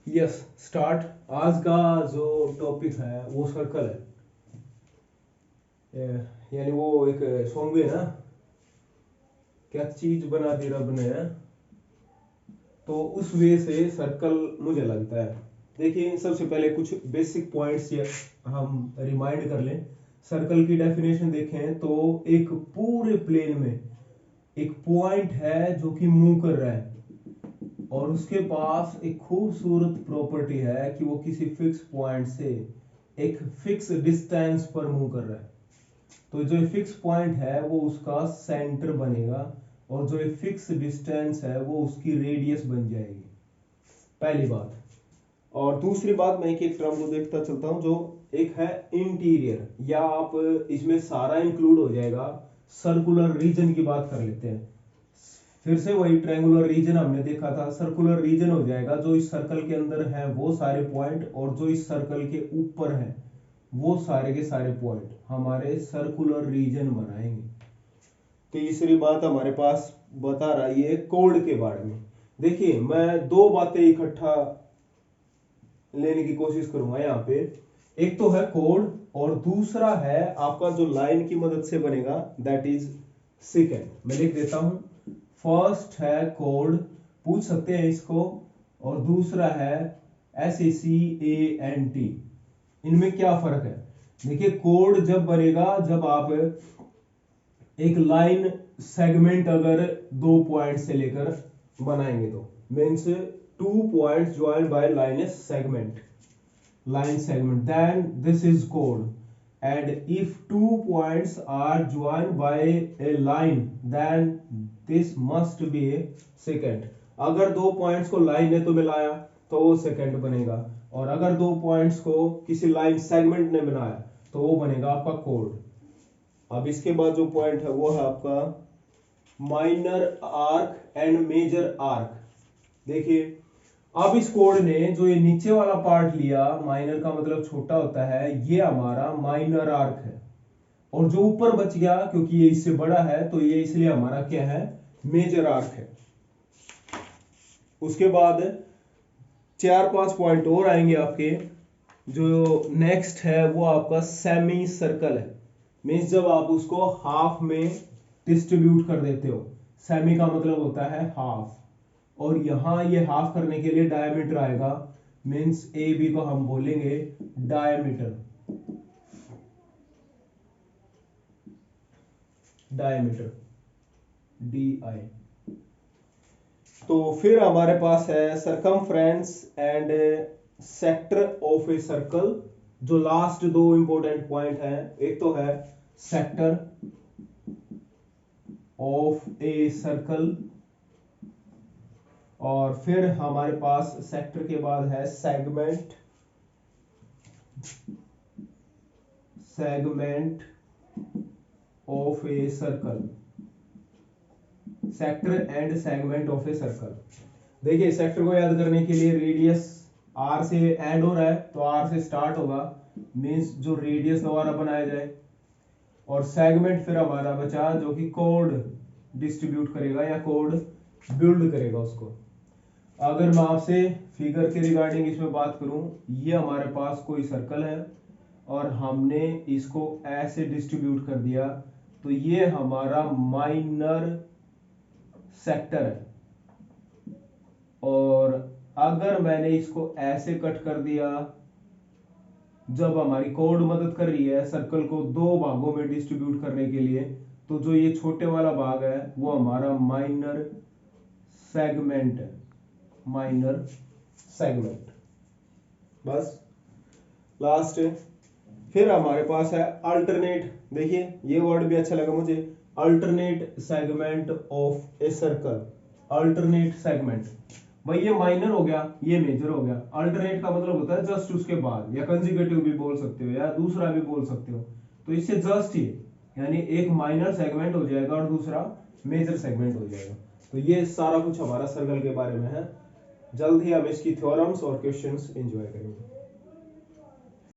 Yes start. आज का जो टॉपिक है वो सर्कल है। यानी वो एक सॉन्ग है ना, क्या चीज बना दी रब ने, तो उस वे से सर्कल मुझे लगता है। देखिए सबसे पहले कुछ बेसिक पॉइंट्स हम रिमाइंड कर लें। सर्कल की डेफिनेशन देखें तो एक पूरे प्लेन में एक पॉइंट है जो कि मूव कर रहा है और उसके पास एक खूबसूरत प्रॉपर्टी है कि वो किसी फिक्स पॉइंट से एक फिक्स डिस्टेंस पर मूव कर रहा है। तो जो फिक्स पॉइंट है वो उसका सेंटर बनेगा और जो फिक्स डिस्टेंस है वो उसकी रेडियस बन जाएगी, पहली बात। और दूसरी बात, मैं एक टर्म को देखता चलता हूं, जो एक है इंटीरियर, या आप इसमें सारा इंक्लूड हो जाएगा, सर्कुलर रीजन की बात कर लेते हैं। फिर से वही ट्रायंगुलर रीजन हमने देखा था, सर्कुलर रीजन हो जाएगा जो इस सर्कल के अंदर है वो सारे पॉइंट, और जो इस सर्कल के ऊपर है वो सारे के सारे पॉइंट हमारे सर्कुलर रीजन बनाएंगे। तीसरी बात हमारे पास बता रहा है ये कोड के बारे में। देखिए मैं दो बातें इकट्ठा लेने की कोशिश करूंगा यहाँ पे। एक तो है कोड और दूसरा है आपका जो लाइन की मदद से बनेगा, दैट इज सेकेंड। मैं लिख देता हूं, फर्स्ट है कोड, पूछ सकते हैं इसको, और दूसरा है SACANT। इनमें क्या फर्क है? देखिए कोड जब बनेगा जब आप एक लाइन सेगमेंट अगर दो पॉइंट से लेकर बनाएंगे, तो means two point joint by line segment, line segment, then this is code. And if two points are joined by a line, then this must be a secant. अगर दो points को line ने तो मिलाया तो वो सेकेंड बनेगा, और अगर दो पॉइंट्स को किसी लाइन सेगमेंट ने बनाया तो वो बनेगा आपका कोड। अब इसके बाद जो पॉइंट है वो है आपका minor arc and major arc. देखिए अब इस कोड ने जो ये नीचे वाला पार्ट लिया, माइनर का मतलब छोटा होता है, ये हमारा माइनर आर्क है, और जो ऊपर बच गया क्योंकि ये इससे बड़ा है तो ये इसलिए हमारा क्या है, मेजर आर्क है। उसके बाद 4-5 पॉइंट और आएंगे आपके। जो नेक्स्ट है वो आपका सेमी सर्कल है, मीन्स जब आप उसको हाफ में डिस्ट्रीब्यूट कर देते हो। सेमी का मतलब होता है हाफ, और यहां ये हाफ करने के लिए डायमीटर आएगा, मींस ए बी को हम बोलेंगे डायमीटर। Diameter DI। तो फिर हमारे पास है circumference and sector of a circle. जो लास्ट दो इंपॉर्टेंट पॉइंट है, एक तो है सेक्टर ऑफ ए सर्कल, और फिर हमारे पास सेक्टर के बाद है segment, segment of a circle, sector and segment of a circle. देखिए सेक्टर को याद करने के लिए रेडियस R से एंड हो रहा है तो R से स्टार्ट होगा, मींस जो रेडियस दोबारा बनाया जाए, और सेगमेंट फिर हमारा बचा जो कि कोड डिस्ट्रीब्यूट करेगा या कोड बिल्ड करेगा उसको। अगर मैं आपसे फिगर के रिगार्डिंग इसमें बात करूं, ये हमारे पास कोई सर्कल है और हमने इसको ऐसे डिस्ट्रीब्यूट कर दिया, तो ये हमारा माइनर सेक्टर है। और अगर मैंने इसको ऐसे कट कर दिया, जब हमारी कोड मदद कर रही है सर्कल को दो भागों में डिस्ट्रीब्यूट करने के लिए, तो जो ये छोटे वाला भाग है वो हमारा माइनर सेगमेंट है, माइनर सेगमेंट। बस लास्ट फिर हमारे पास है अल्टरनेट। देखिए ये वर्ड भी अच्छा लगा मुझे, alternate segment of a circle. Alternate segment, भाई ये माइनर हो गया, ये मेजर हो गया। अल्टरनेट का मतलब होता है जस्ट उसके बाद, या कंसेक्यूटिव भी बोल सकते हो या दूसरा भी बोल सकते हो। तो इससे जस्ट ही यानी एक माइनर सेगमेंट हो जाएगा और दूसरा मेजर सेगमेंट हो जाएगा। तो ये सारा कुछ हमारा सर्कल के बारे में है। जल्द ही हम इसकी थ्योरम्स और क्वेश्चंस एंजॉय करेंगे।